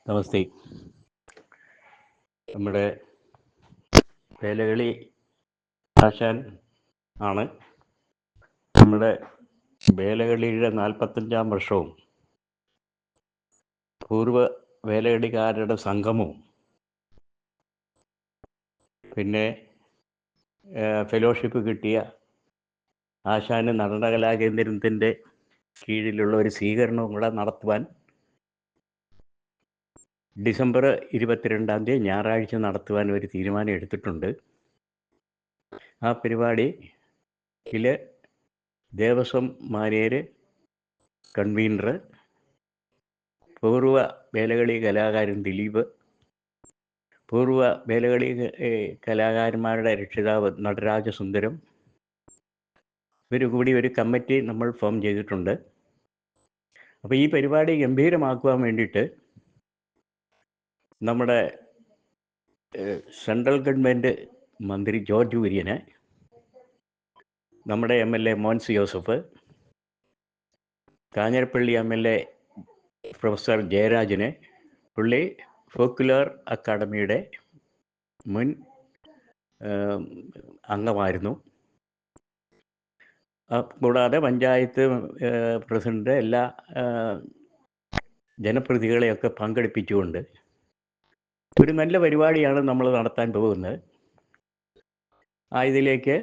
നമസ്തേ. നമ്മുടെ വേലകളി ആശാൻ ആണ്. നമ്മുടെ വേലകളിയുടെ 45-ാം വർഷവും പൂർവ്വ വേലകളിക്കാരുടെ സംഗമവും പിന്നെ ഫെലോഷിപ്പ് കിട്ടിയ ആശാന് നടനകലാകേന്ദ്രത്തിൻ്റെ കീഴിലുള്ള ഒരു സ്വീകരണവും കൂടെ നടത്തുവാൻ ഡിസംബർ 22-ാം തീയതി ഞായറാഴ്ച നടത്തുവാൻ ഒരു തീരുമാനം എടുത്തിട്ടുണ്ട്. ആ പരിപാടിയിൽ ദേവസ്വം മാനേര്, കൺവീനർ, പൂർവ്വ വേലകളി കലാകാരൻ ദിലീപ്, പൂർവ്വ വേലകളി കലാകാരന്മാരുടെ രക്ഷിതാവ് നടരാജസുന്ദരം, ഇവർ കൂടി ഒരു കമ്മിറ്റി നമ്മൾ ഫോം ചെയ്തിട്ടുണ്ട്. അപ്പോൾ ഈ പരിപാടി ഗംഭീരമാക്കുവാൻ വേണ്ടിയിട്ട് നമ്മുടെ സെൻട്രൽ ഗവൺമെൻറ് മന്ത്രി ജോർജ് കുര്യന്, നമ്മുടെ MLA Mons Joseph, Kanjirappally MLA professor ജയരാജന്, പുള്ളി ഫോക്കുലർ അക്കാഡമിയുടെ മുൻ അംഗമായിരുന്നു. കൂടാതെ പഞ്ചായത്ത് പ്രസിഡന്റ്, എല്ലാ ജനപ്രതിനിധികളെയൊക്കെ പങ്കെടുപ്പിച്ചുകൊണ്ട് ഒരു നല്ല പരിപാടിയാണ് നമ്മൾ നടത്താൻ പോകുന്നത്. ഇതിലേക്ക്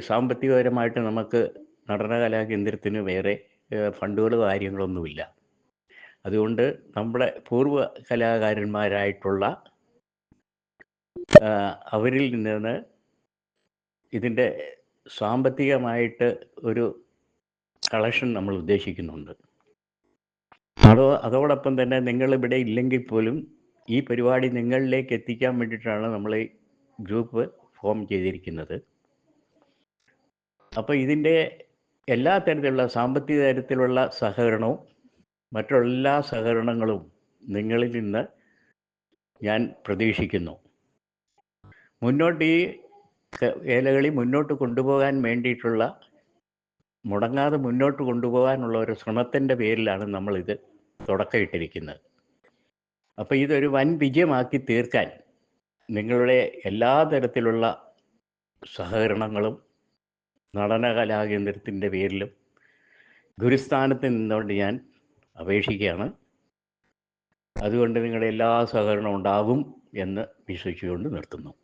സാമ്പത്തികപരമായിട്ട് നമുക്ക് നടനകലാകേന്ദ്രത്തിന് വേറെ ഫണ്ടുകൾ കാര്യങ്ങളൊന്നുമില്ല. അതുകൊണ്ട് നമ്മുടെ പൂർവ്വ കലാകാരന്മാരായിട്ടുള്ള അവരിൽ നിന്ന് ഇതിൻ്റെ സാമ്പത്തികമായിട്ട് ഒരു കളക്ഷൻ നമ്മൾ ഉദ്ദേശിക്കുന്നുണ്ട്. അതോടൊപ്പം തന്നെ നിങ്ങളിവിടെ ഇല്ലെങ്കിൽ പോലും ഈ പരിപാടി നിങ്ങളിലേക്ക് എത്തിക്കാൻ വേണ്ടിയിട്ടാണ് നമ്മൾ ഈ ഗ്രൂപ്പ് ഫോം ചെയ്തിരിക്കുന്നത്. അപ്പോൾ ഇതിൻ്റെ എല്ലാ തരത്തിലുള്ള സാമ്പത്തിക തരത്തിലുള്ള സഹകരണവും മറ്റുള്ള എല്ലാ സഹകരണങ്ങളും നിങ്ങളിൽ നിന്ന് ഞാൻ പ്രതീക്ഷിക്കുന്നു. മുന്നോട്ട് ഈ വേലകളി മുന്നോട്ട് കൊണ്ടുപോകാൻ വേണ്ടിയിട്ടുള്ള, മുടങ്ങാതെ മുന്നോട്ട് കൊണ്ടുപോകാനുള്ള ഒരു ശ്രമത്തിൻ്റെ പേരിലാണ് നമ്മളിത് തുടക്കമിട്ടിരിക്കുന്നത്. അപ്പോൾ ഇതൊരു വൻ വിജയമാക്കി തീർക്കാൻ നിങ്ങളുടെ എല്ലാ തരത്തിലുള്ള സഹകരണങ്ങളും നടനകലാകേന്ദ്രത്തിൻ്റെ പേരിലും ഗുരുസ്ഥാനത്ത് നിന്നുകൊണ്ട് ഞാൻ അപേക്ഷിക്കുകയാണ്. അതുകൊണ്ട് നിങ്ങളുടെ എല്ലാ സഹകരണവും ഉണ്ടാകും എന്ന് വിശ്വസിച്ചുകൊണ്ട് നിർത്തുന്നു.